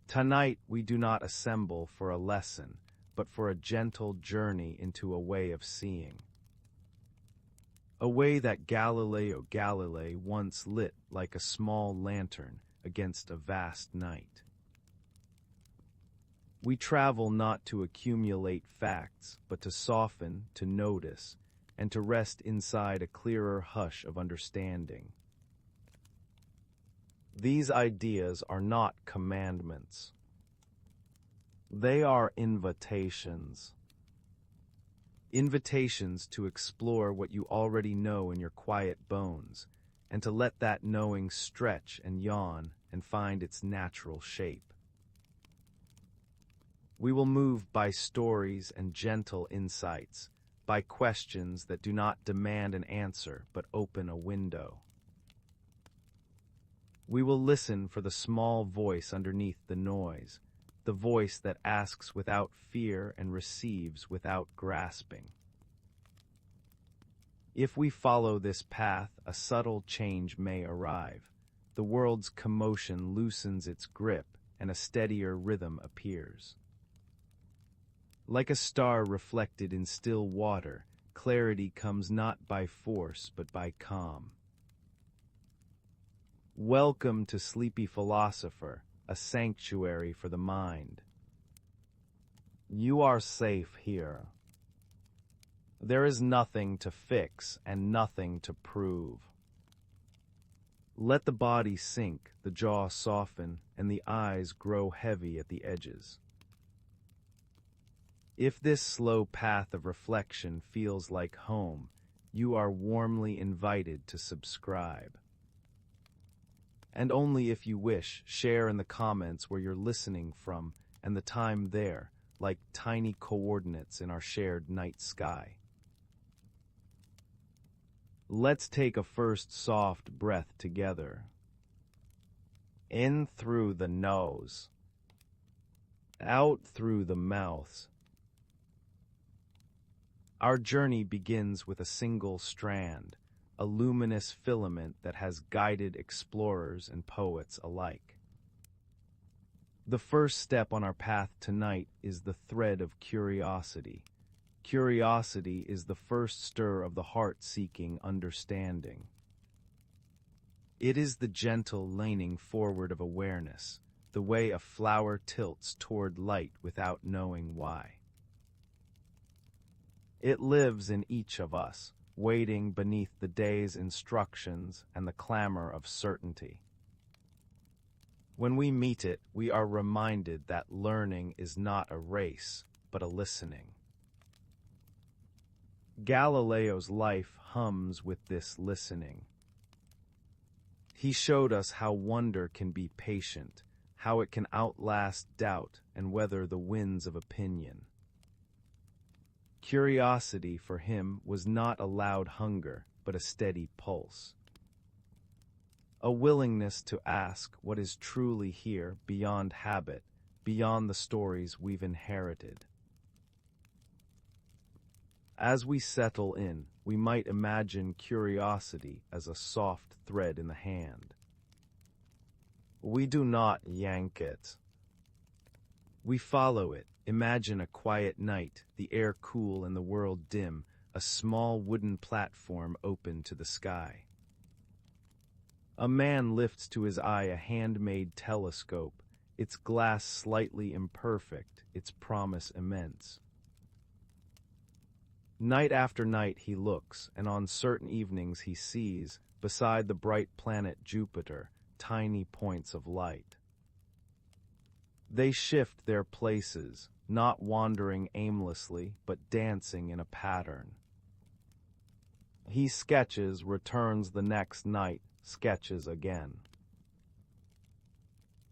Tonight we do not assemble for a lesson, but for a gentle journey into a way of seeing. A way that Galileo Galilei once lit like a small lantern against a vast night. We travel not to accumulate facts, but to soften, to notice, and to rest inside a clearer hush of understanding. These ideas are not commandments. They are invitations. Invitations to explore what you already know in your quiet bones, and to let that knowing stretch and yawn and find its natural shape. We will move by stories and gentle insights, by questions that do not demand an answer but open a window. We will listen for the small voice underneath the noise, the voice that asks without fear and receives without grasping. If we follow this path, a subtle change may arrive. The world's commotion loosens its grip, and a steadier rhythm appears. Like a star reflected in still water, clarity comes not by force but by calm. Welcome to SleepyPhilosopher, a sanctuary for the mind. You are safe here. There is nothing to fix and nothing to prove. Let the body sink, the jaw soften, and the eyes grow heavy at the edges. If this slow path of reflection feels like home, you are warmly invited to subscribe. And only if you wish, share in the comments where you're listening from and the time there, like tiny coordinates in our shared night sky. Let's take a first soft breath together. In through the nose. Out through the mouth. Our journey begins with a single strand, a luminous filament that has guided explorers and poets alike. The first step on our path tonight is the thread of curiosity. Curiosity is the first stir of the heart seeking understanding. It is the gentle leaning forward of awareness, the way a flower tilts toward light without knowing why. It lives in each of us, waiting beneath the day's instructions and the clamor of certainty. When we meet it, we are reminded that learning is not a race, but a listening. Galileo's life hums with this listening. He showed us how wonder can be patient, how it can outlast doubt and weather the winds of opinion. Curiosity for him was not a loud hunger, but a steady pulse. A willingness to ask what is truly here beyond habit, beyond the stories we've inherited. As we settle in, we might imagine curiosity as a soft thread in the hand. We do not yank it. We follow it. Imagine a quiet night, the air cool and the world dim, a small wooden platform open to the sky. A man lifts to his eye a handmade telescope, its glass slightly imperfect, its promise immense. Night after night he looks, and on certain evenings he sees, beside the bright planet Jupiter, tiny points of light. They shift their places, not wandering aimlessly, but dancing in a pattern. He sketches, returns the next night, sketches again.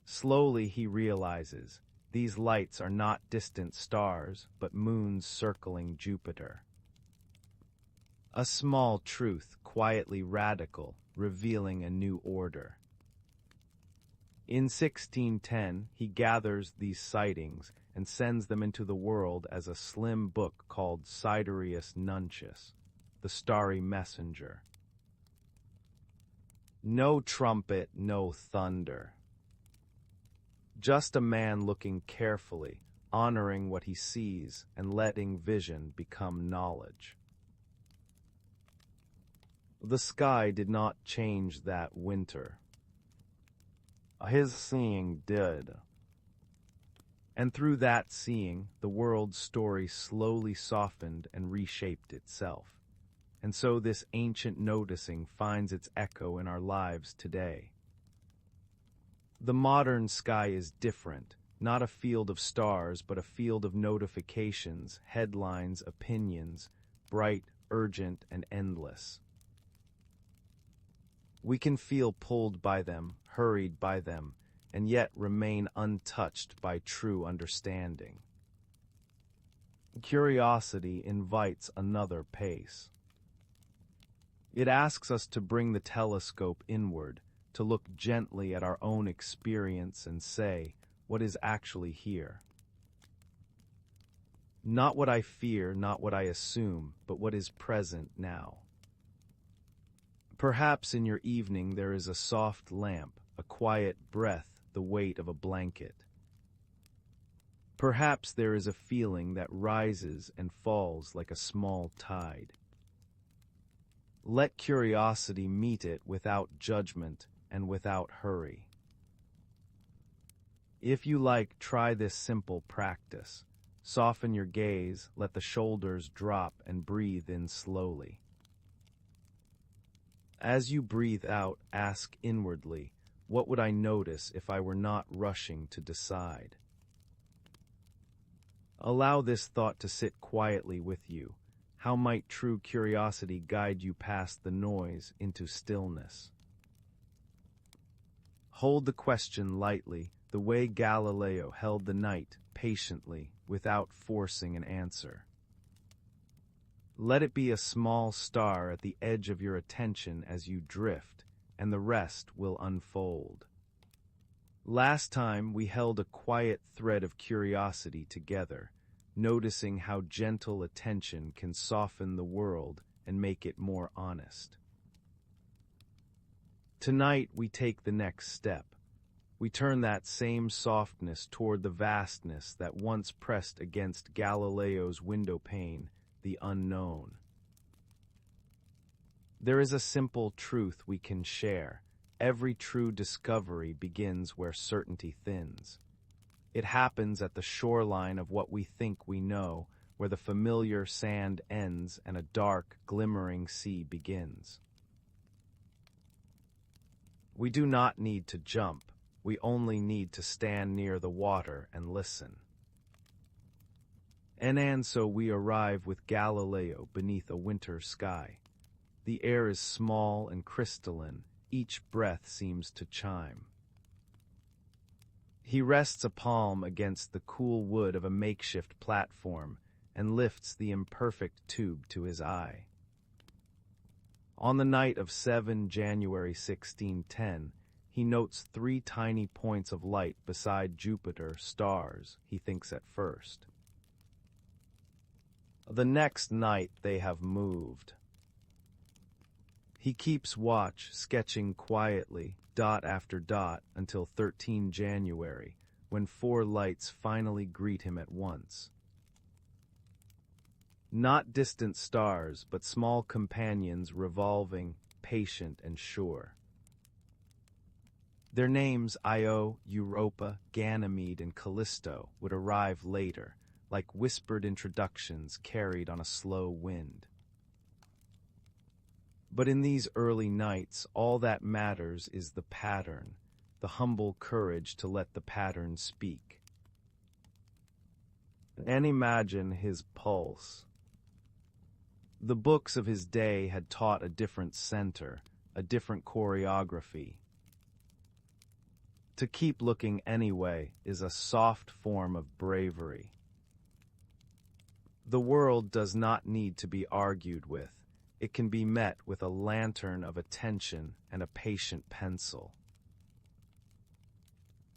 Slowly he realizes, these lights are not distant stars, but moons circling Jupiter. A small truth, quietly radical, revealing a new order. In 1610, he gathers these sightings and sends them into the world as a slim book called Sidereus Nuncius, the Starry Messenger. No trumpet, no thunder. Just a man looking carefully, honoring what he sees, and letting vision become knowledge. The sky did not change that winter. His seeing did. And through that seeing, the world's story slowly softened and reshaped itself. And so this ancient noticing finds its echo in our lives today. The modern sky is different, not a field of stars, but a field of notifications, headlines, opinions, bright, urgent, and endless. We can feel pulled by them, hurried by them, and yet remain untouched by true understanding. Curiosity invites another pace. It asks us to bring the telescope inward, to look gently at our own experience and say, what is actually here? Not what I fear, not what I assume, but what is present now. Perhaps in your evening there is a soft lamp, a quiet breath, the weight of a blanket. Perhaps there is a feeling that rises and falls like a small tide. Let curiosity meet it without judgment and without hurry. If you like, try this simple practice. Soften your gaze, let the shoulders drop, and breathe in slowly. As you breathe out, ask inwardly, what would I notice if I were not rushing to decide? Allow this thought to sit quietly with you. How might true curiosity guide you past the noise into stillness? Hold the question lightly, the way Galileo held the night, patiently, without forcing an answer. Let it be a small star at the edge of your attention as you drift, and the rest will unfold. Last time we held a quiet thread of curiosity together, noticing how gentle attention can soften the world and make it more honest. Tonight we take the next step. We turn that same softness toward the vastness that once pressed against Galileo's window pane, the unknown. There is a simple truth we can share. Every true discovery begins where certainty thins. It happens at the shoreline of what we think we know, where the familiar sand ends and a dark, glimmering sea begins. We do not need to jump. We only need to stand near the water and listen. And so we arrive with Galileo beneath a winter sky. The air is small and crystalline. Each breath seems to chime. He rests a palm against the cool wood of a makeshift platform and lifts the imperfect tube to his eye. On the night of 7 January 1610, he notes 3 tiny points of light beside Jupiter, stars, he thinks at first. The next night they have moved. He keeps watch, sketching quietly, dot after dot, until 13 January, when 4 lights finally greet him at once. Not distant stars, but small companions revolving, patient and sure. Their names, Io, Europa, Ganymede, and Callisto, would arrive later, like whispered introductions carried on a slow wind. But in these early nights, all that matters is the pattern, the humble courage to let the pattern speak. And imagine his pulse. The books of his day had taught a different center, a different choreography. To keep looking anyway is a soft form of bravery. The world does not need to be argued with. It can be met with a lantern of attention and a patient pencil.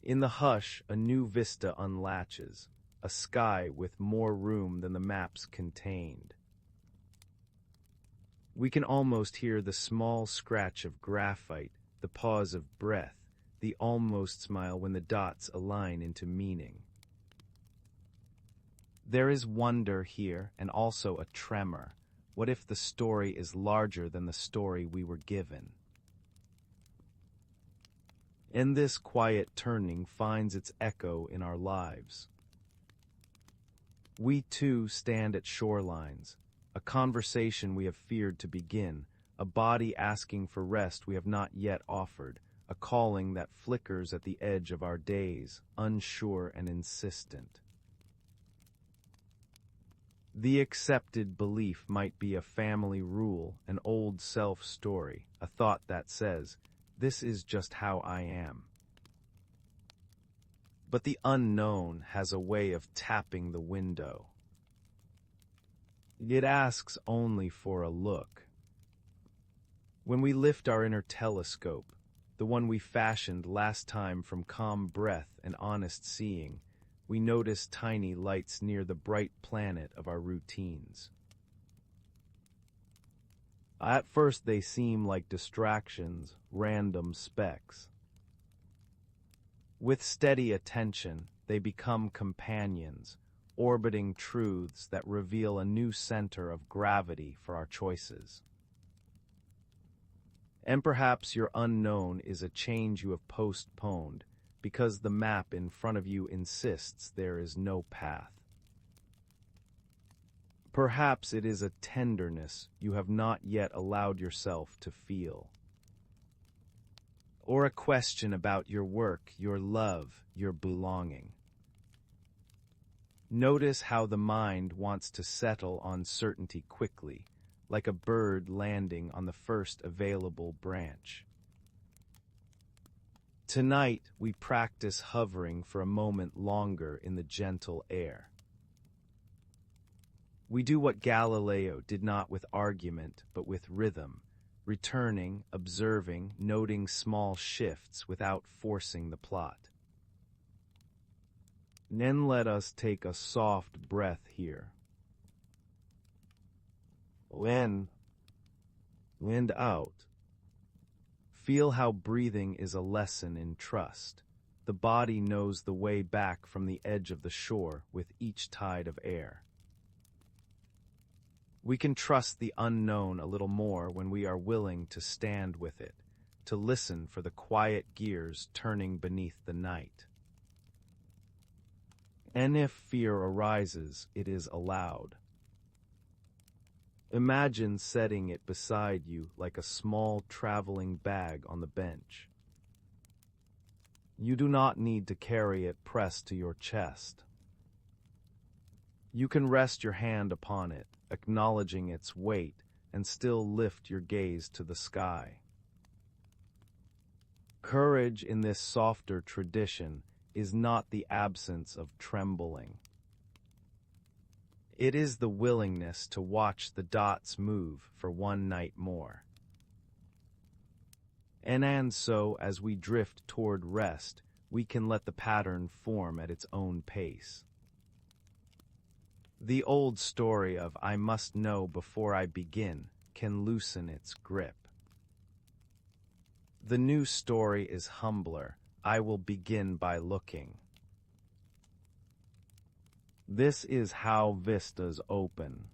In the hush, a new vista unlatches, a sky with more room than the maps contained. We can almost hear the small scratch of graphite, the pause of breath, the almost smile when the dots align into meaning. There is wonder here and also a tremor. What if the story is larger than the story we were given? And this quiet turning finds its echo in our lives. We too stand at shorelines, a conversation we have feared to begin, a body asking for rest we have not yet offered, a calling that flickers at the edge of our days, unsure and insistent. The accepted belief might be a family rule, an old self-story, a thought that says, "This is just how I am." But the unknown has a way of tapping the window. It asks only for a look. When we lift our inner telescope, the one we fashioned last time from calm breath and honest seeing, we notice tiny lights near the bright planet of our routines. At first they seem like distractions, random specks. With steady attention, they become companions, orbiting truths that reveal a new center of gravity for our choices. And perhaps your unknown is a change you have postponed, because the map in front of you insists there is no path. Perhaps it is a tenderness you have not yet allowed yourself to feel. Or a question about your work, your love, your belonging. Notice how the mind wants to settle on certainty quickly, like a bird landing on the first available branch. Tonight, we practice hovering for a moment longer in the gentle air. We do what Galileo did not with argument, but with rhythm, returning, observing, noting small shifts without forcing the plot. Then let us take a soft breath here. In, and out. Feel how breathing is a lesson in trust. The body knows the way back from the edge of the shore with each tide of air. We can trust the unknown a little more when we are willing to stand with it, to listen for the quiet gears turning beneath the night. And if fear arises, it is allowed. Imagine setting it beside you like a small traveling bag on the bench. You do not need to carry it pressed to your chest. You can rest your hand upon it, acknowledging its weight, and still lift your gaze to the sky. Courage in this softer tradition is not the absence of trembling. It is the willingness to watch the dots move for one night more. And so, as we drift toward rest, we can let the pattern form at its own pace. The old story of "I must know before I begin" can loosen its grip. The new story is humbler. "I will begin by looking." This is how vistas open.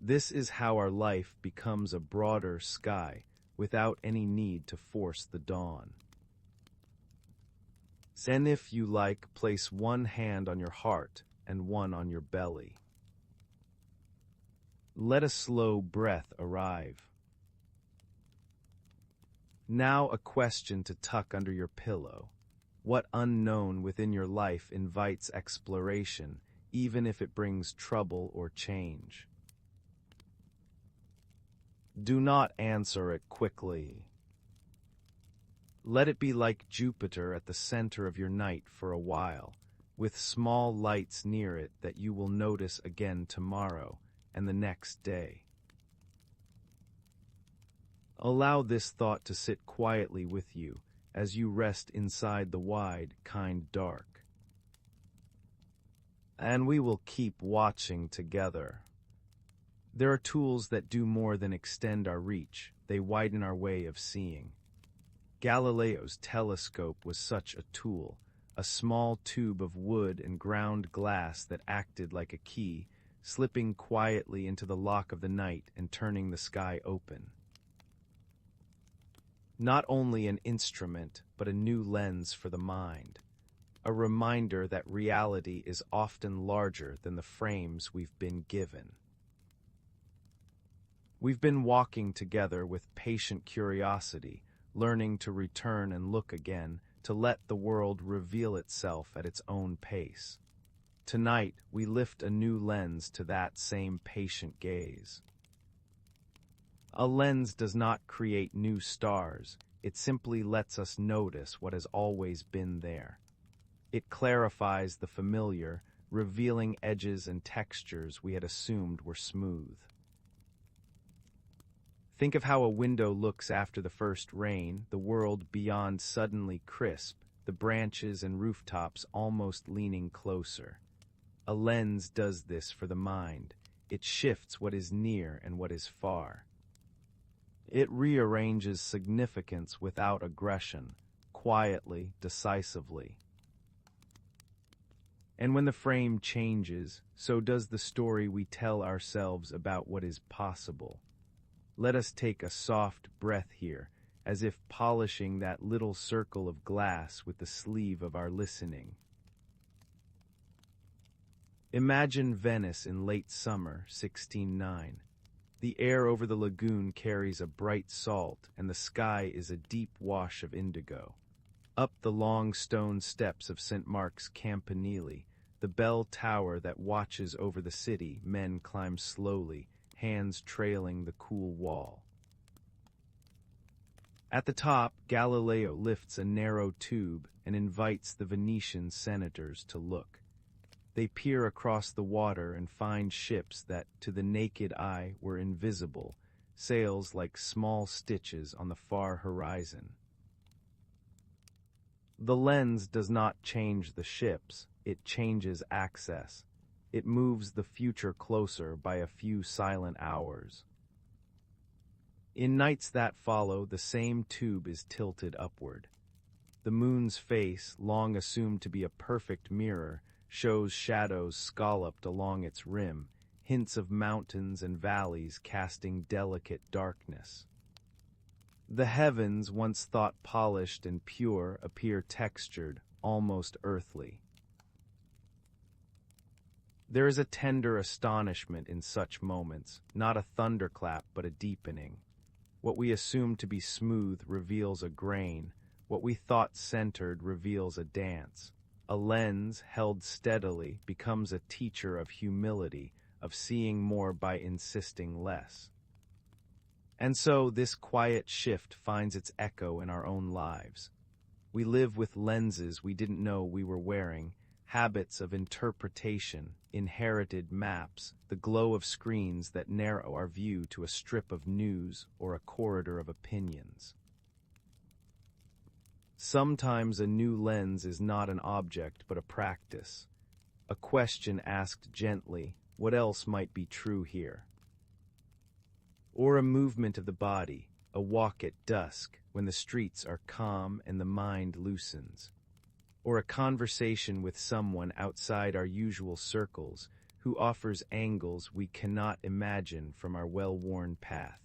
This is how our life becomes a broader sky without any need to force the dawn. And if you like, place one hand on your heart and one on your belly. Let a slow breath arrive. Now a question to tuck under your pillow. What unknown within your life invites exploration, even if it brings trouble or change? Do not answer it quickly. Let it be like Jupiter at the center of your night for a while, with small lights near it that you will notice again tomorrow and the next day. Allow this thought to sit quietly with you as you rest inside the wide, kind dark. And we will keep watching together. There are tools that do more than extend our reach. They widen our way of seeing. Galileo's telescope was such a tool, a small tube of wood and ground glass that acted like a key, slipping quietly into the lock of the night and turning the sky open. Not only an instrument, but a new lens for the mind, a reminder that reality is often larger than the frames we've been given. We've been walking together with patient curiosity, learning to return and look again, to let the world reveal itself at its own pace. Tonight, we lift a new lens to that same patient gaze. A lens does not create new stars, it simply lets us notice what has always been there. It clarifies the familiar, revealing edges and textures we had assumed were smooth. Think of how a window looks after the first rain, the world beyond suddenly crisp, the branches and rooftops almost leaning closer. A lens does this for the mind. It shifts what is near and what is far. It rearranges significance without aggression, quietly, decisively. And when the frame changes, so does the story we tell ourselves about what is possible. Let us take a soft breath here, as if polishing that little circle of glass with the sleeve of our listening. Imagine Venice in late summer, 1609. The air over the lagoon carries a bright salt, and the sky is a deep wash of indigo. Up the long stone steps of St. Mark's Campanile, the bell tower that watches over the city, men climb slowly, hands trailing the cool wall. At the top, Galileo lifts a narrow tube and invites the Venetian senators to look. They peer across the water and find ships that, to the naked eye, were invisible, sails like small stitches on the far horizon. The lens does not change the ships, it changes access. It moves the future closer by a few silent hours. In nights that follow, the same tube is tilted upward. The moon's face, long assumed to be a perfect mirror, shows shadows scalloped along its rim, hints of mountains and valleys casting delicate darkness. The heavens, once thought polished and pure, appear textured, almost earthly. There is a tender astonishment in such moments, not a thunderclap but a deepening. What we assume to be smooth reveals a grain, what we thought centered reveals a dance. A lens, held steadily, becomes a teacher of humility, of seeing more by insisting less. And so this quiet shift finds its echo in our own lives. We live with lenses we didn't know we were wearing, habits of interpretation, inherited maps, the glow of screens that narrow our view to a strip of news or a corridor of opinions. Sometimes a new lens is not an object but a practice, a question asked gently, what else might be true here? Or a movement of the body, a walk at dusk when the streets are calm and the mind loosens. Or a conversation with someone outside our usual circles who offers angles we cannot imagine from our well-worn path.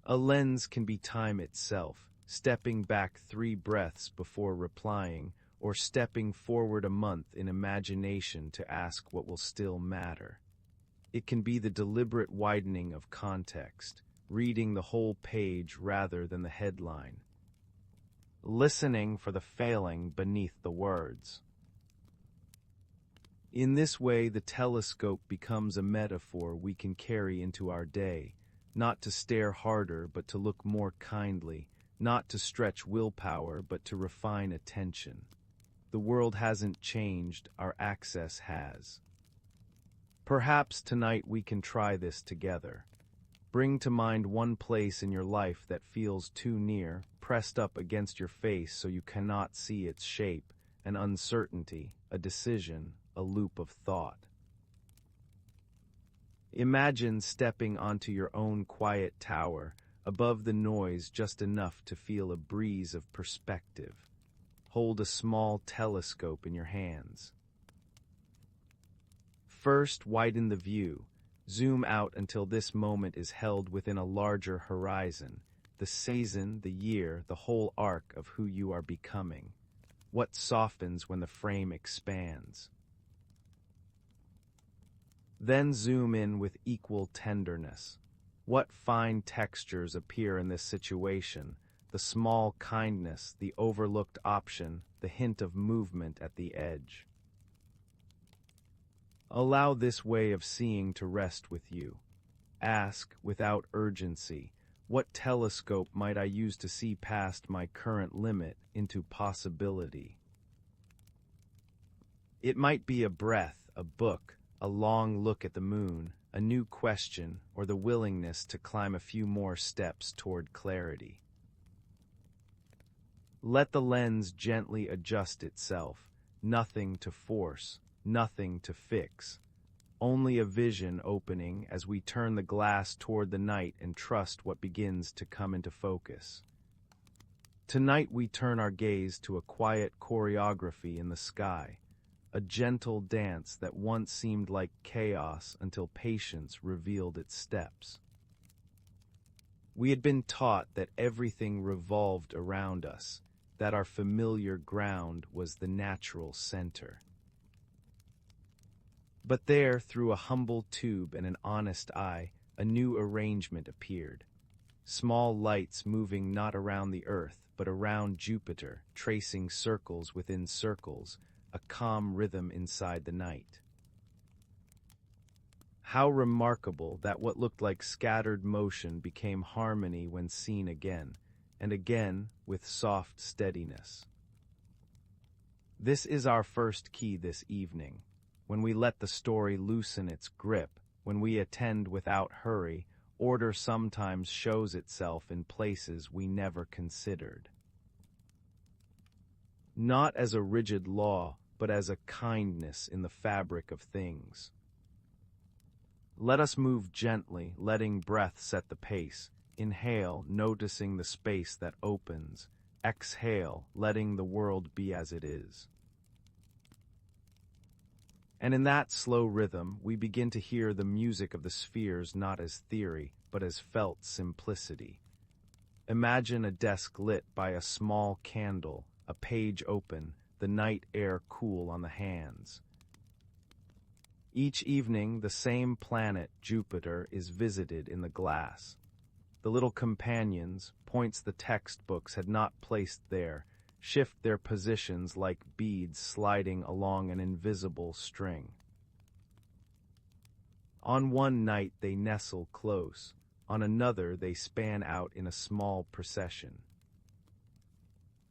A lens can be time itself, stepping back 3 breaths before replying, or stepping forward a month in imagination to ask what will still matter. It can be the deliberate widening of context, reading the whole page rather than the headline, listening for the failing beneath the words. In this way, the telescope becomes a metaphor we can carry into our day, not to stare harder but to look more kindly, not to stretch willpower but to refine attention. The world hasn't changed, our access has. Perhaps tonight we can try this together. Bring to mind one place in your life that feels too near, pressed up against your face so you cannot see its shape, an uncertainty, a decision, a loop of thought. Imagine stepping onto your own quiet tower, above the noise just enough to feel a breeze of perspective. Hold a small telescope in your hands. First, widen the view. Zoom out until this moment is held within a larger horizon, the season, the year, the whole arc of who you are becoming. What softens when the frame expands? Then zoom in with equal tenderness. What fine textures appear in this situation? The small kindness, the overlooked option, the hint of movement at the edge. Allow this way of seeing to rest with you. Ask, without urgency, what telescope might I use to see past my current limit into possibility? It might be a breath, a book, a long look at the moon, a new question, or the willingness to climb a few more steps toward clarity. Let the lens gently adjust itself, nothing to force, nothing to fix. Only a vision opening as we turn the glass toward the night and trust what begins to come into focus. Tonight we turn our gaze to a quiet choreography in the sky, a gentle dance that once seemed like chaos until patience revealed its steps. We had been taught that everything revolved around us, that our familiar ground was the natural center. But there, through a humble tube and an honest eye, a new arrangement appeared. Small lights moving not around the Earth, but around Jupiter, tracing circles within circles, a calm rhythm inside the night. How remarkable that what looked like scattered motion became harmony when seen again, and again with soft steadiness. This is our first key this evening. When we let the story loosen its grip, when we attend without hurry, order sometimes shows itself in places we never considered. Not as a rigid law, but as a kindness in the fabric of things. Let us move gently, letting breath set the pace. Inhale, noticing the space that opens. Exhale, letting the world be as it is. And in that slow rhythm, we begin to hear the music of the spheres not as theory, but as felt simplicity. Imagine a desk lit by a small candle, a page open, the night air cool on the hands. Each evening, the same planet, Jupiter, is visited in the glass. The little companions, points the textbooks had not placed there, shift their positions like beads sliding along an invisible string. On one night they nestle close, on another they span out in a small procession.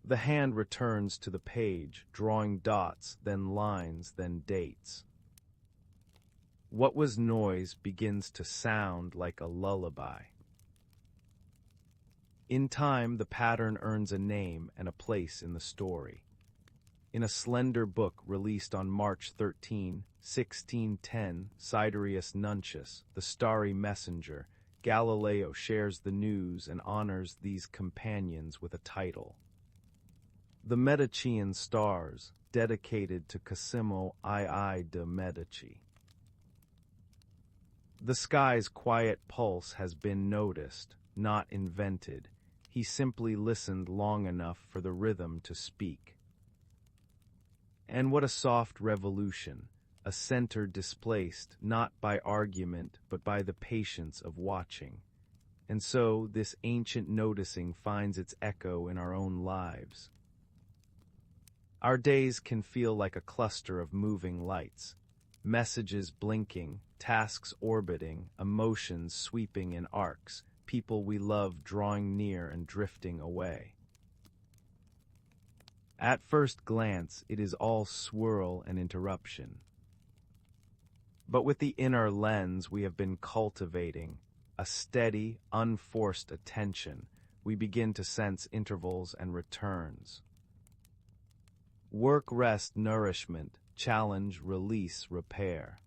The hand returns to the page, drawing dots, then lines, then dates. What was noise begins to sound like a lullaby. In time, the pattern earns a name and a place in the story. In a slender book released on March 13, 1610, Sidereus Nuncius, the starry messenger, Galileo shares the news and honors these companions with a title. The Medicean Stars, dedicated to Cosimo II de' Medici. The sky's quiet pulse has been noticed, not invented. He simply listened long enough for the rhythm to speak. And what a soft revolution, a center displaced not by argument but by the patience of watching. And so this ancient noticing finds its echo in our own lives. Our days can feel like a cluster of moving lights, messages blinking, tasks orbiting, emotions sweeping in arcs, people we love drawing near and drifting away. At first glance, it is all swirl and interruption. But with the inner lens we have been cultivating, a steady, unforced attention, we begin to sense intervals and returns. Work, rest, nourishment, challenge, release, repair.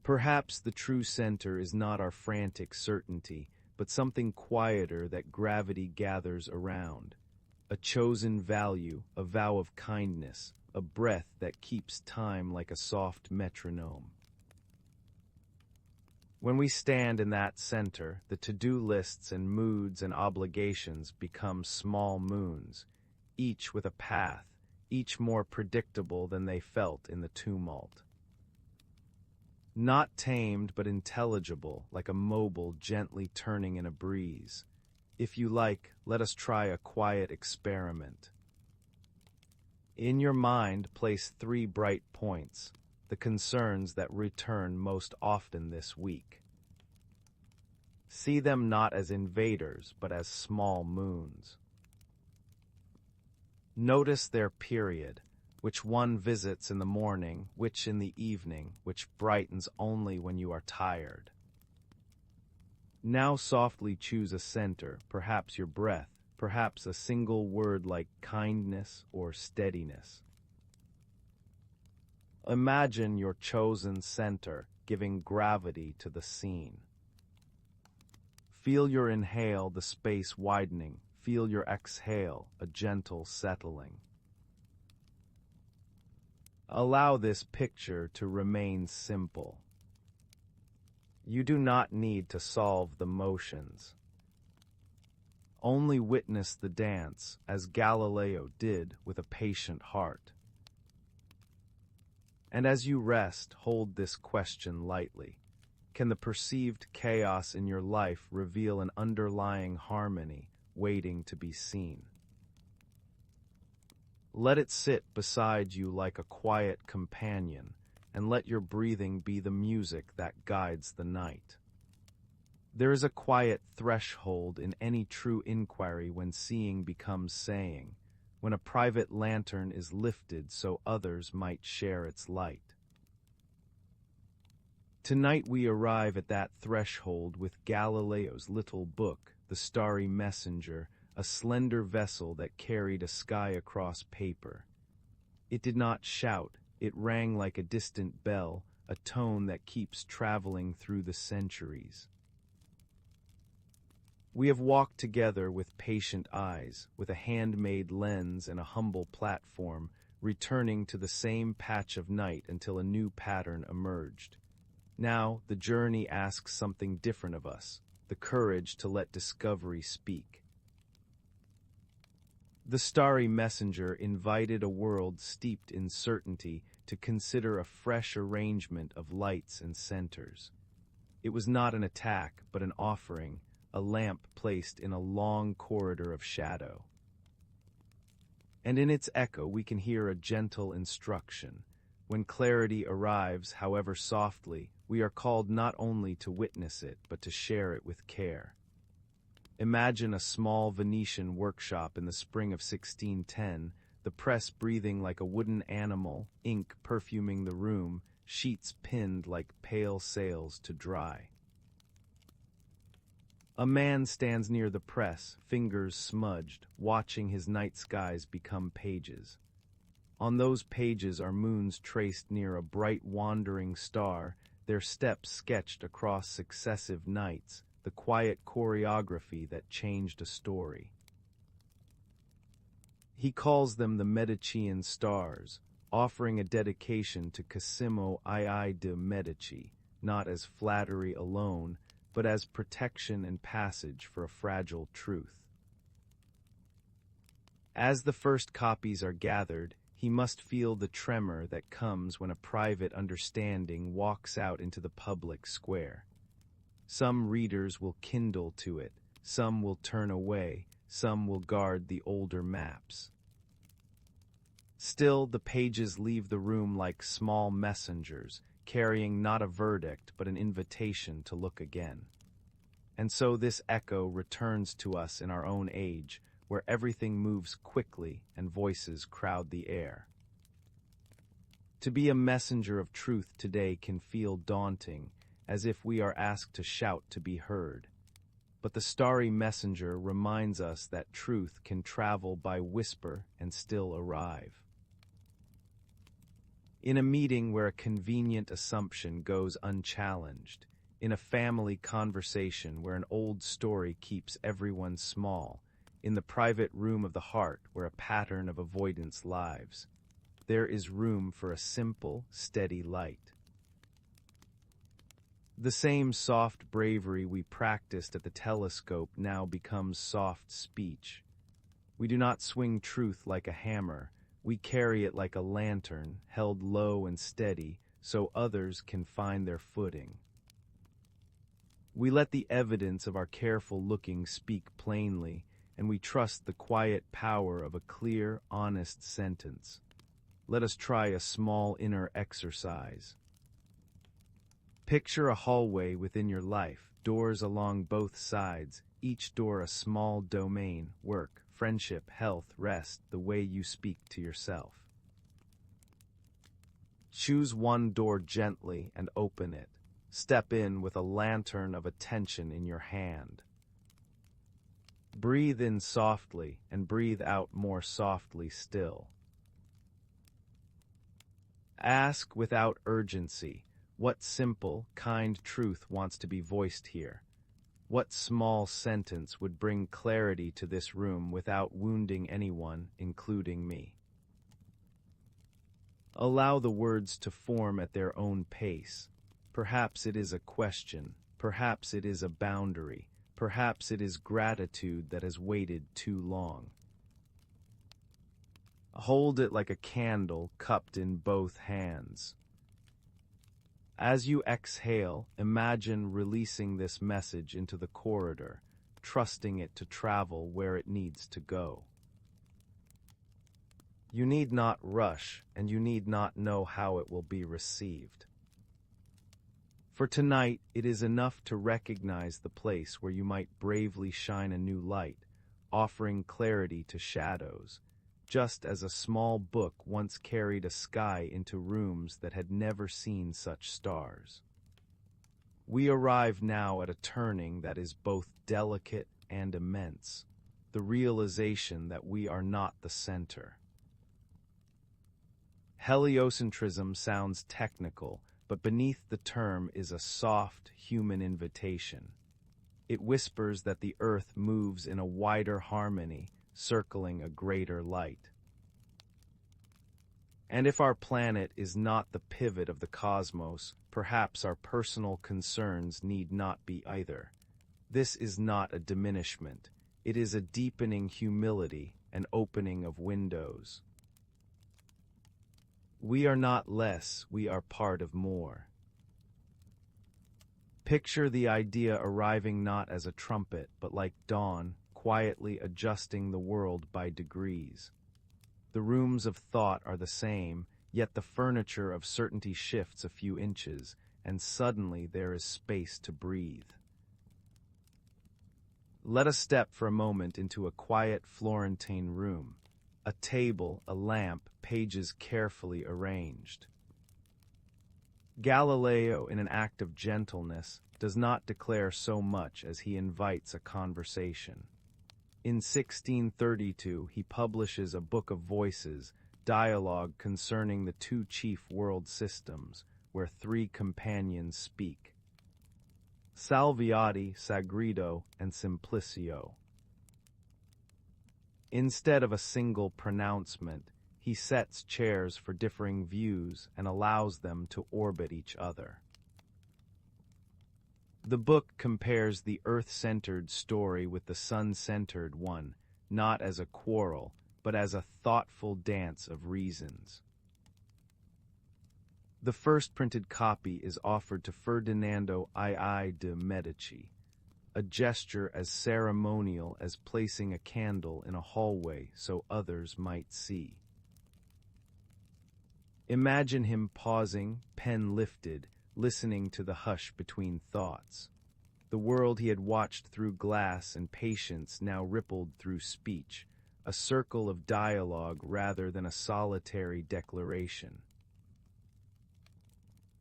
Perhaps the true center is not our frantic certainty, but something quieter that gravity gathers around. A chosen value, a vow of kindness, a breath that keeps time like a soft metronome. When we stand in that center, the to-do lists and moods and obligations become small moons, each with a path, each more predictable than they felt in the tumult. Not tamed but intelligible, like a mobile gently turning in a breeze. If you like, let us try a quiet experiment. In your mind, place 3 bright points, the concerns that return most often this week. See them not as invaders, but as small moons. Notice their period, which one visits in the morning, which in the evening, which brightens only when you are tired. Now softly choose a center, perhaps your breath, perhaps a single word like kindness or steadiness. Imagine your chosen center giving gravity to the scene. Feel your inhale, the space widening. Feel your exhale, a gentle settling. Allow this picture to remain simple. You do not need to solve the motions. Only witness the dance, as Galileo did with a patient heart. And as you rest, hold this question lightly. Can the perceived chaos in your life reveal an underlying harmony waiting to be seen? Let it sit beside you like a quiet companion, and let your breathing be the music that guides the night. There is a quiet threshold in any true inquiry when seeing becomes saying, when a private lantern is lifted so others might share its light. Tonight we arrive at that threshold with Galileo's little book, the Starry Messenger, a slender vessel that carried a sky across paper. It did not shout, it rang like a distant bell, a tone that keeps traveling through the centuries. We have walked together with patient eyes, with a handmade lens and a humble platform, returning to the same patch of night until a new pattern emerged. Now, the journey asks something different of us, the courage to let discovery speak. The Starry Messenger invited a world steeped in certainty to consider a fresh arrangement of lights and centers. It was not an attack, but an offering, a lamp placed in a long corridor of shadow. And in its echo we can hear a gentle instruction. When clarity arrives, however softly, we are called not only to witness it, but to share it with care. Imagine a small Venetian workshop in the spring of 1610, the press breathing like a wooden animal, ink perfuming the room, sheets pinned like pale sails to dry. A man stands near the press, fingers smudged, watching his night skies become pages. On those pages are moons traced near a bright wandering star, their steps sketched across successive nights, the quiet choreography that changed a story. He calls them the Medicean stars, offering a dedication to Cosimo II de' Medici, not as flattery alone, but as protection and passage for a fragile truth. As the first copies are gathered, he must feel the tremor that comes when a private understanding walks out into the public square. Some readers will kindle to it, some will turn away, some will guard the older maps. Still, the pages leave the room like small messengers, carrying not a verdict but an invitation to look again. And so this echo returns to us in our own age, where everything moves quickly and voices crowd the air. To be a messenger of truth today can feel daunting, as if we are asked to shout to be heard. But the Starry Messenger reminds us that truth can travel by whisper and still arrive. In a meeting where a convenient assumption goes unchallenged, in a family conversation where an old story keeps everyone small, in the private room of the heart where a pattern of avoidance lives. There is room for a simple, steady light. The same soft bravery we practiced at the telescope now becomes soft speech. We do not swing truth like a hammer, we carry it like a lantern, held low and steady, so others can find their footing. We let the evidence of our careful looking speak plainly, and we trust the quiet power of a clear, honest sentence. Let us try a small inner exercise. Picture a hallway within your life, doors along both sides, each door a small domain, work, friendship, health, rest, the way you speak to yourself. Choose one door gently and open it. Step in with a lantern of attention in your hand. Breathe in softly and breathe out more softly still. Ask without urgency, what simple, kind truth wants to be voiced here? What small sentence would bring clarity to this room without wounding anyone, including me? Allow the words to form at their own pace. Perhaps it is a question, perhaps it is a boundary, perhaps it is gratitude that has waited too long. Hold it like a candle cupped in both hands. As you exhale, imagine releasing this message into the corridor, trusting it to travel where it needs to go. You need not rush, and you need not know how it will be received. For tonight, it is enough to recognize the place where you might bravely shine a new light, offering clarity to shadows, just as a small book once carried a sky into rooms that had never seen such stars. We arrive now at a turning that is both delicate and immense, the realization that we are not the center. Heliocentrism sounds technical, but beneath the term is a soft, human invitation. It whispers that the earth moves in a wider harmony, circling a greater light. And if our planet is not the pivot of the cosmos, perhaps our personal concerns need not be either. This is not a diminishment. It is a deepening humility, an opening of windows. We are not less, we are part of more. Picture the idea arriving not as a trumpet, but like dawn, quietly adjusting the world by degrees. The rooms of thought are the same, yet the furniture of certainty shifts a few inches, and suddenly there is space to breathe. Let us step for a moment into a quiet Florentine room. A table, a lamp, pages carefully arranged. Galileo, in an act of gentleness, does not declare so much as he invites a conversation. In 1632, he publishes a book of voices, dialogue concerning the two chief world systems, where three companions speak: Salviati, Sagredo, and Simplicio. Instead of a single pronouncement, he sets chairs for differing views and allows them to orbit each other. The book compares the earth-centered story with the sun-centered one, not as a quarrel, but as a thoughtful dance of reasons. The first printed copy is offered to Ferdinando II de' Medici, a gesture as ceremonial as placing a candle in a hallway so others might see. Imagine him pausing, pen lifted, listening to the hush between thoughts. The world he had watched through glass and patience now rippled through speech, a circle of dialogue rather than a solitary declaration.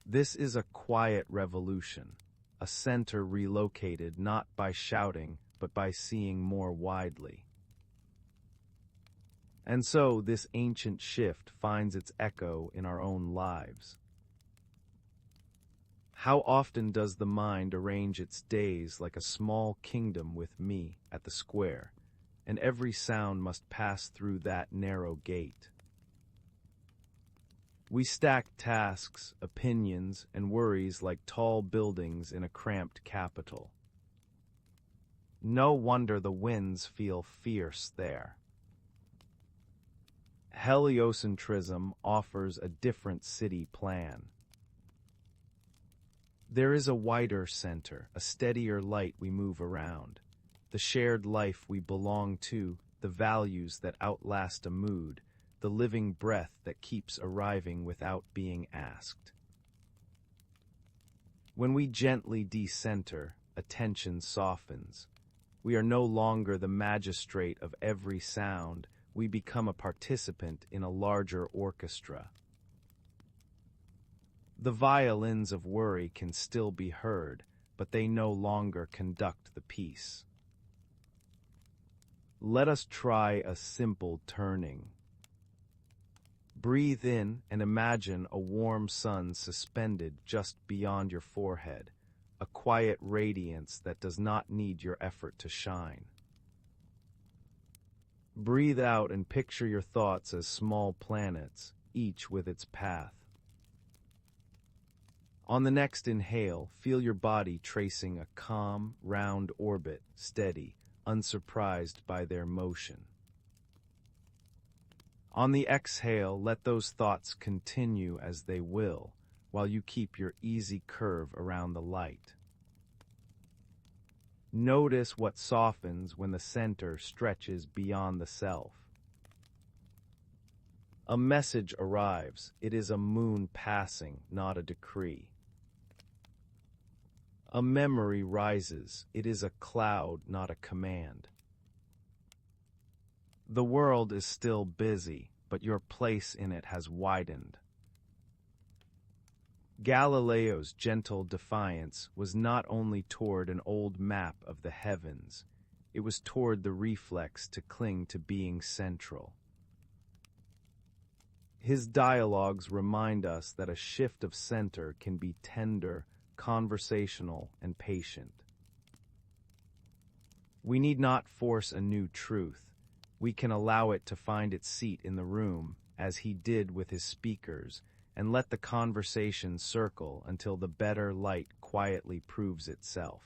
This is a quiet revolution, a center relocated not by shouting, but by seeing more widely. And so this ancient shift finds its echo in our own lives. How often does the mind arrange its days like a small kingdom with me at the square, and every sound must pass through that narrow gate? We stack tasks, opinions, and worries like tall buildings in a cramped capital. No wonder the winds feel fierce there. Heliocentrism offers a different city plan. There is a wider center, a steadier light we move around, the shared life we belong to, the values that outlast a mood, the living breath that keeps arriving without being asked. When we gently decenter, attention softens. We are no longer the magistrate of every sound, we become a participant in a larger orchestra. The violins of worry can still be heard, but they no longer conduct the piece. Let us try a simple turning. Breathe in and imagine a warm sun suspended just beyond your forehead, a quiet radiance that does not need your effort to shine. Breathe out and picture your thoughts as small planets, each with its path. On the next inhale, feel your body tracing a calm, round orbit, steady, unsurprised by their motion. On the exhale, let those thoughts continue as they will, while you keep your easy curve around the light. Notice what softens when the center stretches beyond the self. A message arrives. It is a moon passing, not a decree. A memory rises. It is a cloud, not a command. The world is still busy, but your place in it has widened. Galileo's gentle defiance was not toward toward an old map of the heavens, it was toward the reflex to cling to being central. His dialogues remind us that a shift of center can be tender, conversational, and patient. We need not force a new truth. We can allow it to find its seat in the room, as he did with his speakers, and let the conversation circle until the better light quietly proves itself.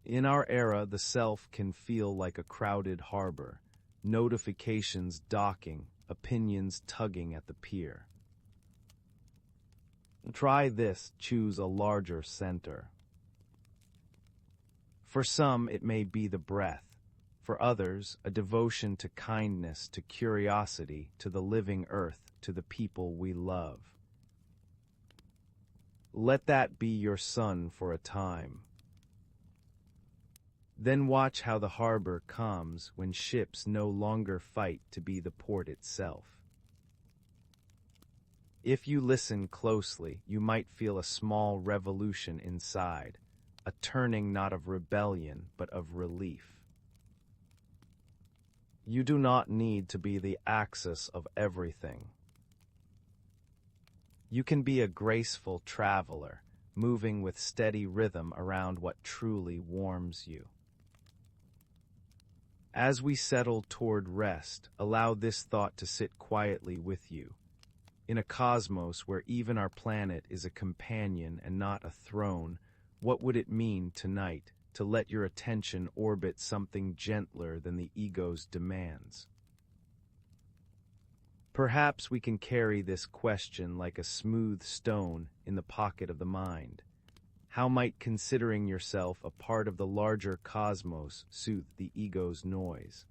In our era, the self can feel like a crowded harbor, notifications docking, opinions tugging at the pier. Try this, choose a larger center. For some, it may be the breath. For others, a devotion to kindness, to curiosity, to the living earth, to the people we love. Let that be your sun for a time. Then watch how the harbor calms when ships no longer fight to be the port itself. If you listen closely, you might feel a small revolution inside, a turning not of rebellion but of relief. You do not need to be the axis of everything. You can be a graceful traveler, moving with steady rhythm around what truly warms you. As we settle toward rest, allow this thought to sit quietly with you. In a cosmos where even our planet is a companion and not a throne, what would it mean tonight to let your attention orbit something gentler than the ego's demands? Perhaps we can carry this question like a smooth stone in the pocket of the mind. How might considering yourself a part of the larger cosmos soothe the ego's noise?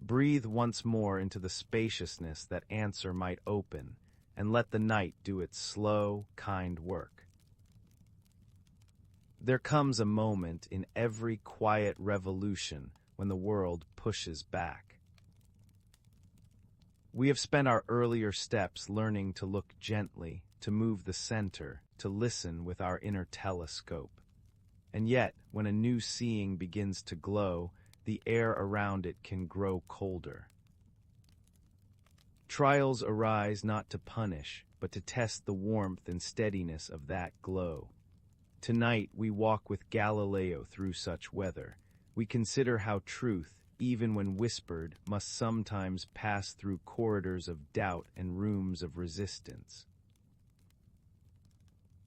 Breathe once more into the spaciousness that answer might open, and let the night do its slow, kind work. There comes a moment in every quiet revolution when the world pushes back. We have spent our earlier steps learning to look gently, to move the center, to listen with our inner telescope. And yet, when a new seeing begins to glow, the air around it can grow colder. Trials arise not to punish, but to test the warmth and steadiness of that glow. Tonight we walk with Galileo through such weather. We consider how truth, even when whispered, must sometimes pass through corridors of doubt and rooms of resistance.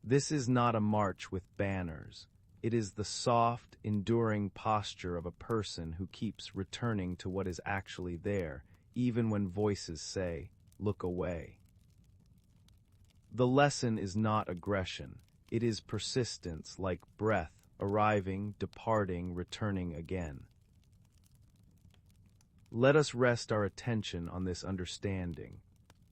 This is not a march with banners. It is the soft, enduring posture of a person who keeps returning to what is actually there, even when voices say, "Look away." The lesson is not aggression. It is persistence, like breath, arriving, departing, returning again. Let us rest our attention on this understanding,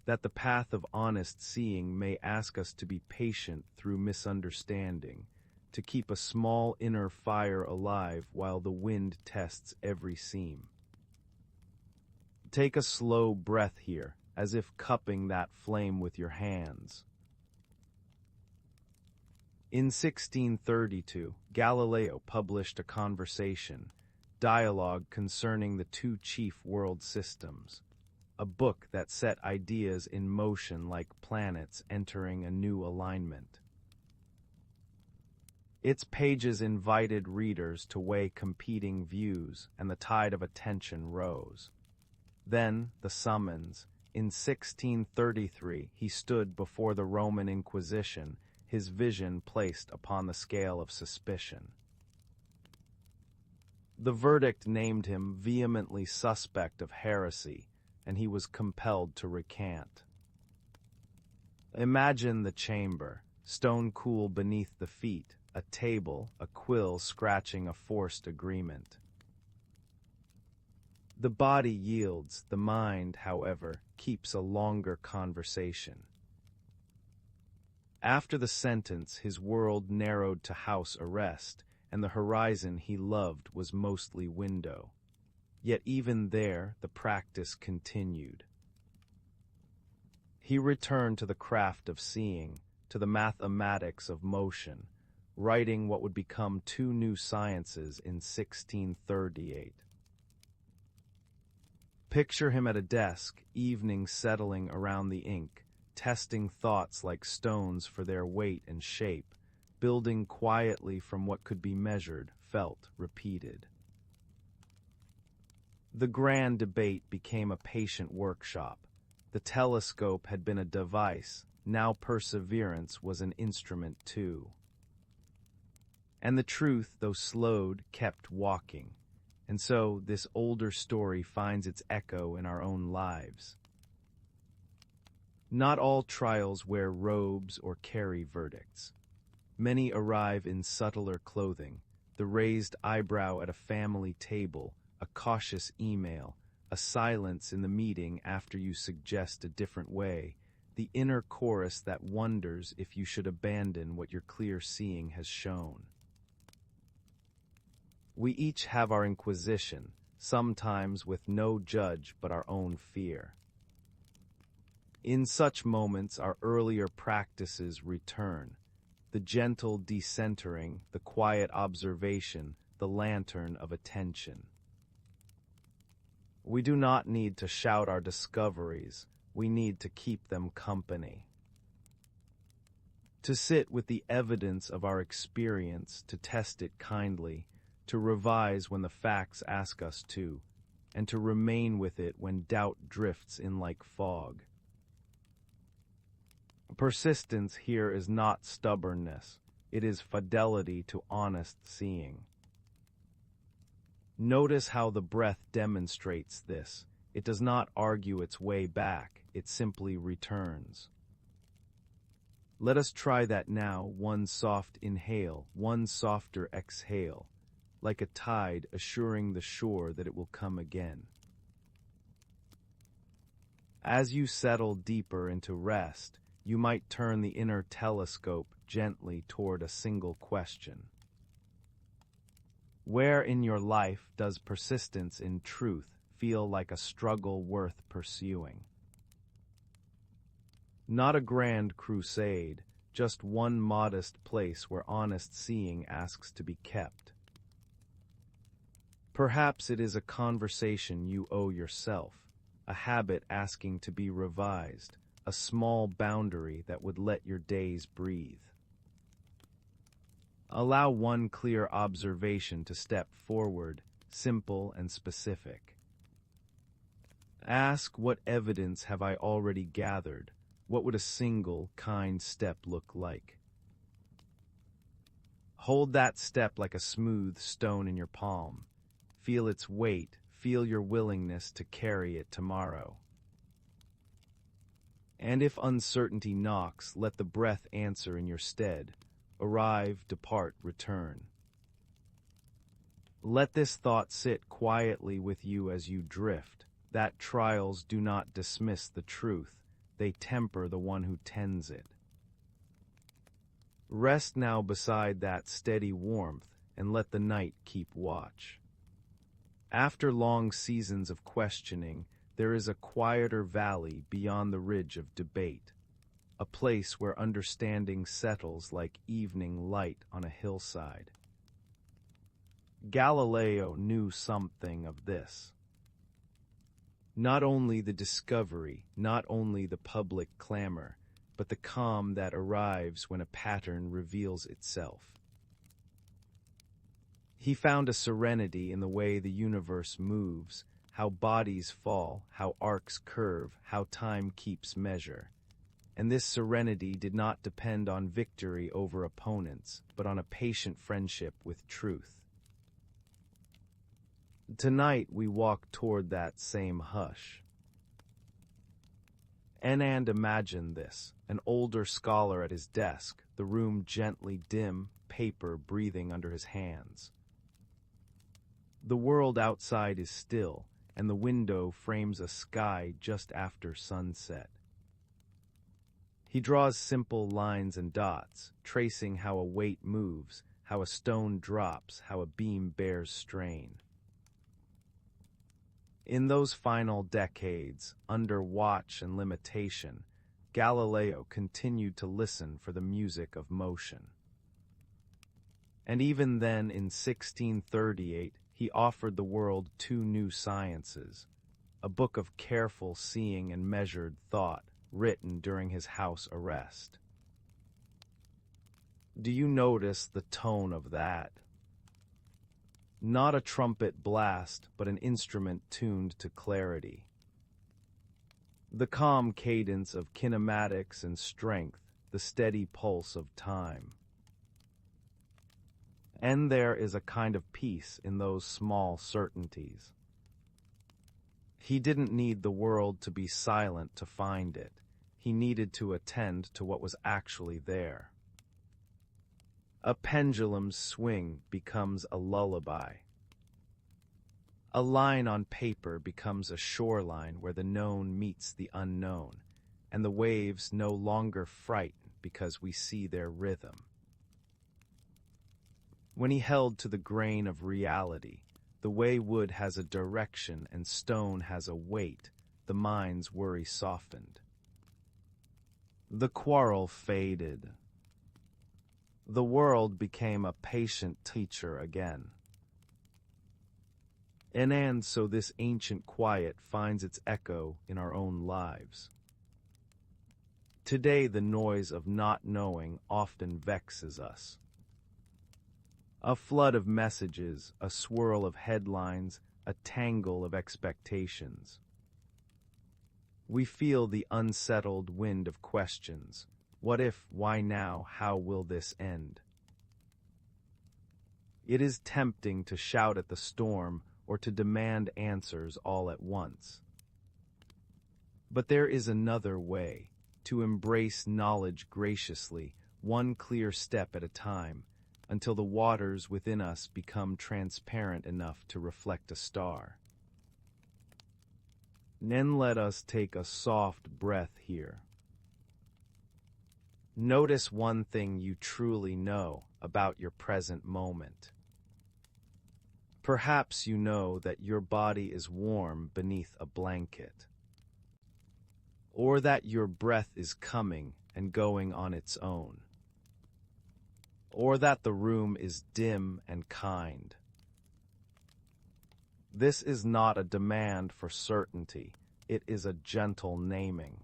that the path of honest seeing may ask us to be patient through misunderstanding, to keep a small inner fire alive while the wind tests every seam. Take a slow breath here, as if cupping that flame with your hands. In 1632, Galileo published a dialogue concerning the two chief world systems, a book that set ideas in motion like planets entering a new alignment. Its pages invited readers to weigh competing views, and the tide of attention rose. Then, the summons. In 1633, he stood before the Roman Inquisition, his vision placed upon the scale of suspicion. The verdict named him vehemently suspect of heresy, and he was compelled to recant. Imagine the chamber, stone cool beneath the feet, a table, a quill scratching a forced agreement. The body yields, the mind, however, keeps a longer conversation. After the sentence, his world narrowed to house arrest, and the horizon he loved was mostly window. Yet even there, the practice continued. He returned to the craft of seeing, to the mathematics of motion, writing what would become two new sciences in 1638. Picture him at a desk, evening settling around the ink, testing thoughts like stones for their weight and shape, building quietly from what could be measured, felt, repeated. The grand debate became a patient workshop. The telescope had been a device, now perseverance was an instrument too. And the truth, though slowed, kept walking. And so this older story finds its echo in our own lives. Not all trials wear robes or carry verdicts. Many arrive in subtler clothing, the raised eyebrow at a family table, a cautious email, a silence in the meeting after you suggest a different way, the inner chorus that wonders if you should abandon what your clear seeing has shown. We each have our inquisition, sometimes with no judge but our own fear. In such moments our earlier practices return, the gentle decentering, the quiet observation, the lantern of attention. We do not need to shout our discoveries, we need to keep them company. To sit with the evidence of our experience, to test it kindly, to revise when the facts ask us to, and to remain with it when doubt drifts in like fog. Persistence here is not stubbornness, it is fidelity to honest seeing. Notice how the breath demonstrates this. It does not argue its way back, it simply returns. Let us try that now, one soft inhale, one softer exhale, like a tide assuring the shore that it will come again. As you settle deeper into rest, you might turn the inner telescope gently toward a single question. Where in your life does persistence in truth feel like a struggle worth pursuing? Not a grand crusade, just one modest place where honest seeing asks to be kept. Perhaps it is a conversation you owe yourself, a habit asking to be revised, a small boundary that would let your days breathe. Allow one clear observation to step forward, simple and specific. Ask, what evidence have I already gathered? What would a single, kind step look like? Hold that step like a smooth stone in your palm. Feel its weight, feel your willingness to carry it tomorrow. And if uncertainty knocks, let the breath answer in your stead. Arrive, depart, return. Let this thought sit quietly with you as you drift, that trials do not dismiss the truth, they temper the one who tends it. Rest now beside that steady warmth, and let the night keep watch. After long seasons of questioning, there is a quieter valley beyond the ridge of debate, a place where understanding settles like evening light on a hillside. Galileo knew something of this. Not only the discovery, not only the public clamor, but the calm that arrives when a pattern reveals itself. He found a serenity in the way the universe moves, how bodies fall, how arcs curve, how time keeps measure. And this serenity did not depend on victory over opponents, but on a patient friendship with truth. Tonight we walk toward that same hush. Anand imagined this, an older scholar at his desk, the room gently dim, paper breathing under his hands. The world outside is still, and the window frames a sky just after sunset. He draws simple lines and dots, tracing how a weight moves, how a stone drops, how a beam bears strain. In those final decades, under watch and limitation, Galileo continued to listen for the music of motion. And even then, in 1638, he offered the world two new sciences, a book of careful seeing and measured thought, written during his house arrest. Do you notice the tone of that? Not a trumpet blast, but an instrument tuned to clarity. The calm cadence of kinematics and strength, the steady pulse of time. And there is a kind of peace in those small certainties. He didn't need the world to be silent to find it. He needed to attend to what was actually there. A pendulum's swing becomes a lullaby. A line on paper becomes a shoreline where the known meets the unknown, and the waves no longer frighten because we see their rhythm. When he held to the grain of reality, the way wood has a direction and stone has a weight, the mind's worry softened. The quarrel faded. The world became a patient teacher again. And so this ancient quiet finds its echo in our own lives. Today the noise of not knowing often vexes us. A flood of messages, a swirl of headlines, a tangle of expectations. We feel the unsettled wind of questions. What if, why now, how will this end? It is tempting to shout at the storm or to demand answers all at once. But there is another way, to embrace knowledge graciously, one clear step at a time, until the waters within us become transparent enough to reflect a star. Then let us take a soft breath here. Notice one thing you truly know about your present moment. Perhaps you know that your body is warm beneath a blanket, or that your breath is coming and going on its own, or that the room is dim and kind. This is not a demand for certainty, it is a gentle naming.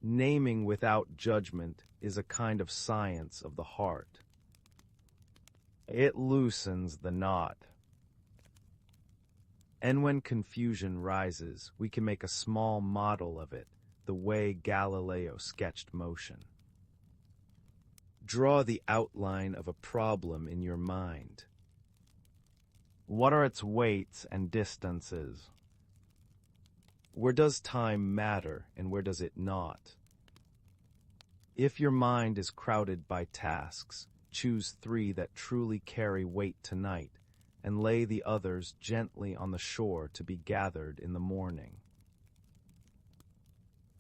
Naming without judgment is a kind of science of the heart. It loosens the knot. And when confusion rises, we can make a small model of it, the way Galileo sketched motion. Draw the outline of a problem in your mind. What are its weights and distances? Where does time matter and where does it not? If your mind is crowded by tasks, choose 3 that truly carry weight tonight and lay the others gently on the shore to be gathered in the morning.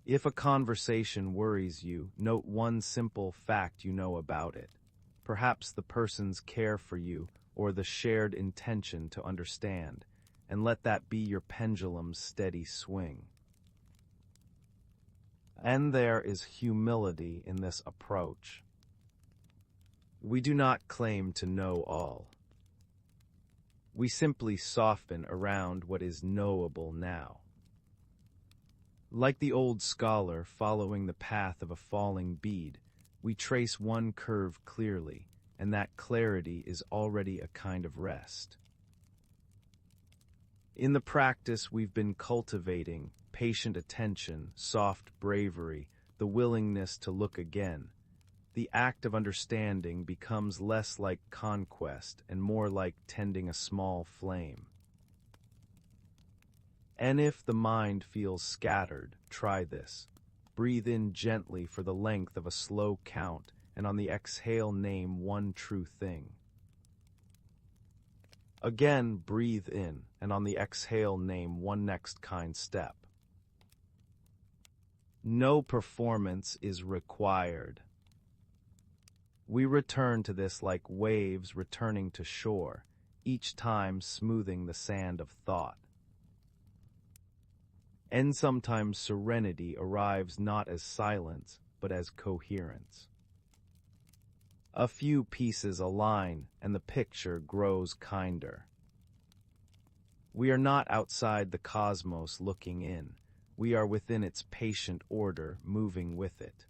If a conversation worries you, note 1 simple fact you know about it, perhaps the person's care for you or the shared intention to understand, and let that be your pendulum's steady swing. And there is humility in this approach. We do not claim to know all. We simply soften around what is knowable now. Like the old scholar following the path of a falling bead, we trace one curve clearly, and that clarity is already a kind of rest. In the practice we've been cultivating, patient attention, soft bravery, the willingness to look again, the act of understanding becomes less like conquest and more like tending a small flame. And if the mind feels scattered, try this. Breathe in gently for the length of a slow count, and on the exhale name 1 true thing. Again, breathe in, and on the exhale name 1 next kind step. No performance is required. We return to this like waves returning to shore, each time smoothing the sand of thought. And sometimes serenity arrives not as silence, but as coherence. A few pieces align, and the picture grows kinder. We are not outside the cosmos looking in. We are within its patient order, moving with it.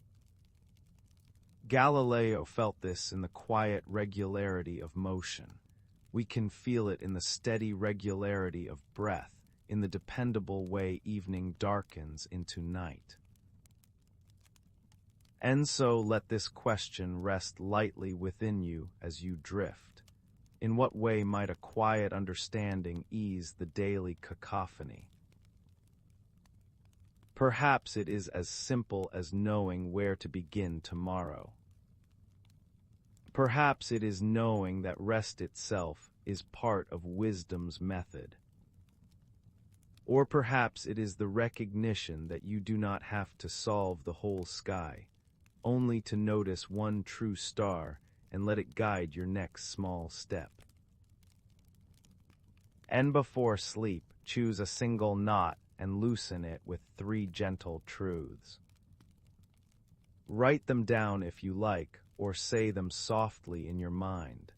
Galileo felt this in the quiet regularity of motion. We can feel it in the steady regularity of breath, in the dependable way evening darkens into night. And so let this question rest lightly within you as you drift. In what way might a quiet understanding ease the daily cacophony? Perhaps it is as simple as knowing where to begin tomorrow. Perhaps it is knowing that rest itself is part of wisdom's method. Or perhaps it is the recognition that you do not have to solve the whole sky, only to notice 1 true star and let it guide your next small step. And before sleep, choose a single knot and loosen it with 3 gentle truths. Write them down if you like, or say them softly in your mind.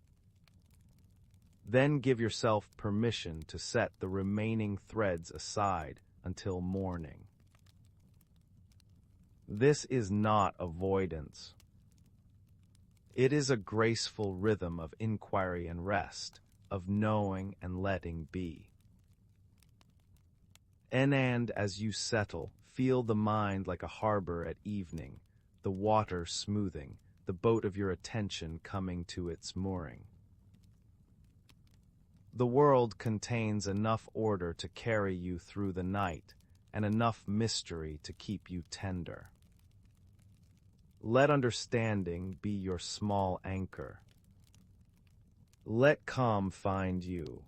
Then give yourself permission to set the remaining threads aside until morning. This is not avoidance. It is a graceful rhythm of inquiry and rest, of knowing and letting be. And as you settle, feel the mind like a harbor at evening, the water smoothing, the boat of your attention coming to its mooring. The world contains enough order to carry you through the night, and enough mystery to keep you tender. Let understanding be your small anchor. Let calm find you.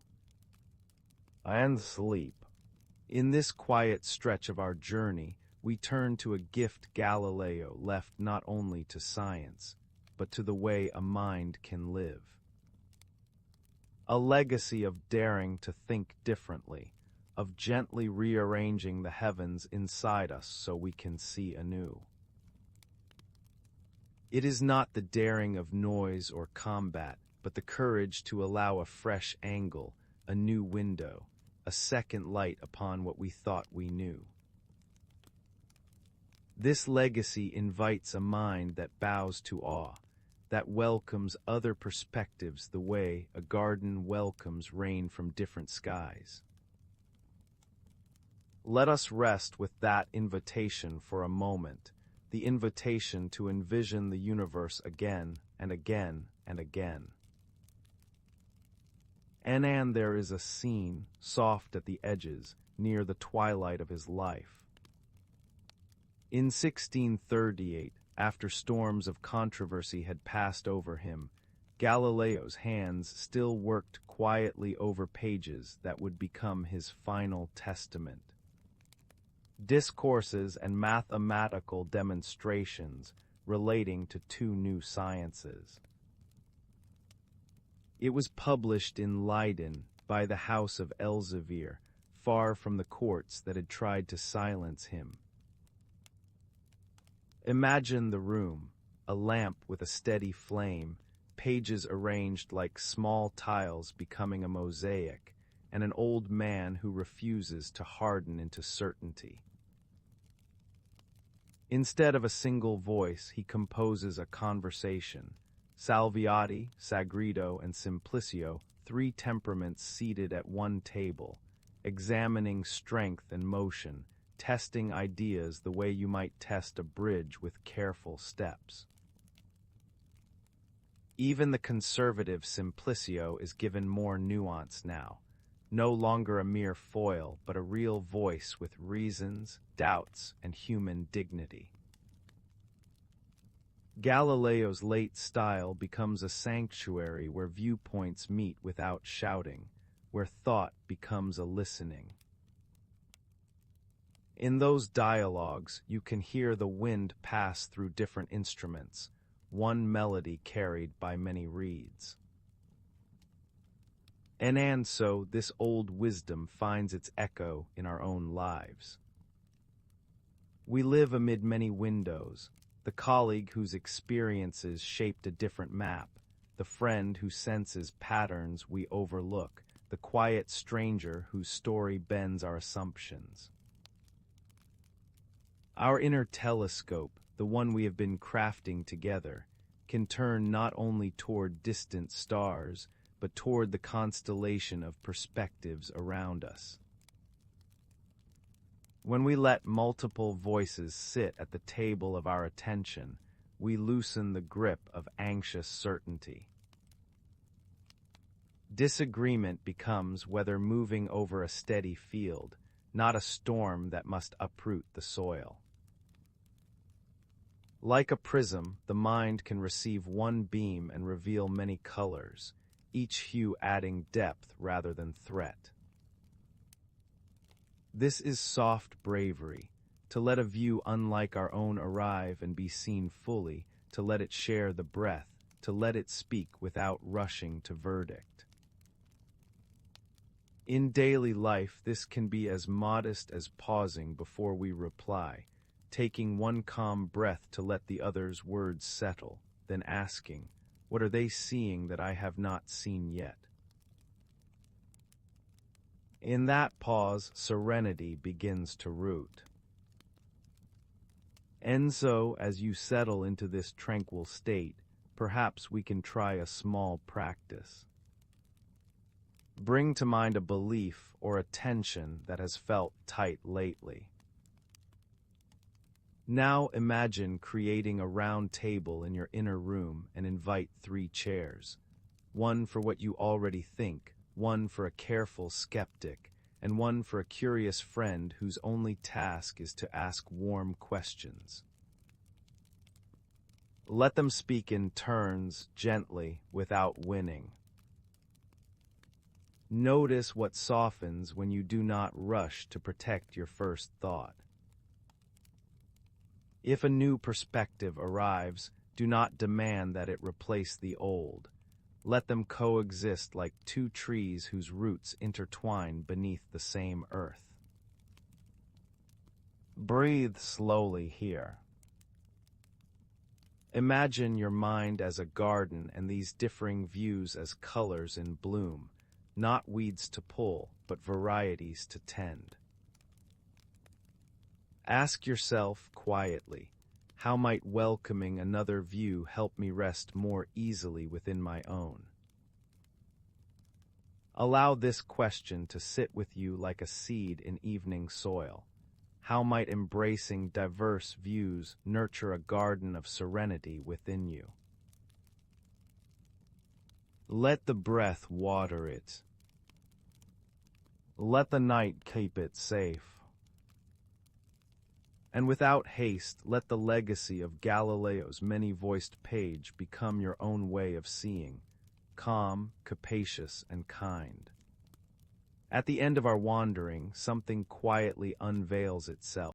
And sleep. In this quiet stretch of our journey, we turn to a gift Galileo left not only to science, but to the way a mind can live. A legacy of daring to think differently, of gently rearranging the heavens inside us so we can see anew. It is not the daring of noise or combat, but the courage to allow a fresh angle, a new window, a second light upon what we thought we knew. This legacy invites a mind that bows to awe, that welcomes other perspectives the way a garden welcomes rain from different skies. Let us rest with that invitation for a moment, the invitation to envision the universe again and again and again. And there is a scene, soft at the edges, near the twilight of his life. In 1638, after storms of controversy had passed over him, Galileo's hands still worked quietly over pages that would become his final testament. Discourses and mathematical demonstrations relating to two new sciences. It was published in Leiden by the house of Elsevier, far from the courts that had tried to silence him. Imagine the room, a lamp with a steady flame, pages arranged like small tiles becoming a mosaic, and an old man who refuses to harden into certainty. Instead of a single voice, he composes a conversation. Salviati, Sagredo, and Simplicio, three temperaments seated at one table, examining strength and motion, testing ideas the way you might test a bridge with careful steps. Even the conservative Simplicio is given more nuance now, no longer a mere foil, but a real voice with reasons, doubts, and human dignity. Galileo's late style becomes a sanctuary where viewpoints meet without shouting, where thought becomes a listening. In those dialogues, you can hear the wind pass through different instruments, one melody carried by many reeds. And so this old wisdom finds its echo in our own lives. We live amid many windows, the colleague whose experiences shaped a different map, the friend who senses patterns we overlook, the quiet stranger whose story bends our assumptions. Our inner telescope, the one we have been crafting together, can turn not only toward distant stars, but toward the constellation of perspectives around us. When we let multiple voices sit at the table of our attention, we loosen the grip of anxious certainty. Disagreement becomes whether moving over a steady field, not a storm that must uproot the soil. Like a prism, the mind can receive one beam and reveal many colors, each hue adding depth rather than threat. This is soft bravery, to let a view unlike our own arrive and be seen fully, to let it share the breath, to let it speak without rushing to verdict. In daily life, this can be as modest as pausing before we reply, taking one calm breath to let the other's words settle, then asking, what are they seeing that I have not seen yet? In that pause, serenity begins to root. And so, as you settle into this tranquil state, perhaps we can try a small practice. Bring to mind a belief or a tension that has felt tight lately. Now imagine creating a round table in your inner room and invite 3 chairs, one for what you already think, one for a careful skeptic, and one for a curious friend whose only task is to ask warm questions. Let them speak in turns, gently, without winning. Notice what softens when you do not rush to protect your first thought. If a new perspective arrives, do not demand that it replace the old. Let them coexist like 2 trees whose roots intertwine beneath the same earth. Breathe slowly here. Imagine your mind as a garden and these differing views as colors in bloom, not weeds to pull, but varieties to tend. Ask yourself quietly, how might welcoming another view help me rest more easily within my own? Allow this question to sit with you like a seed in evening soil. How might embracing diverse views nurture a garden of serenity within you? Let the breath water it. Let the night keep it safe. And without haste, let the legacy of Galileo's many-voiced page become your own way of seeing, calm, capacious, and kind. At the end of our wandering, something quietly unveils itself.